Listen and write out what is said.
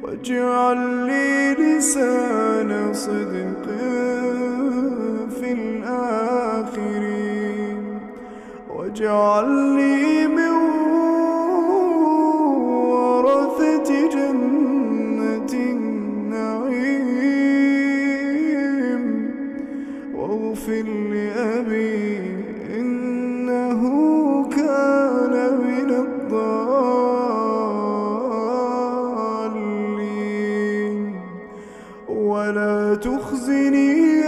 واجعل لي لسان صدق في الآخرين، واجعلني من ورثة جنة النعيم، واغفر لأبي إنه كان من الضالين، ولا تخزني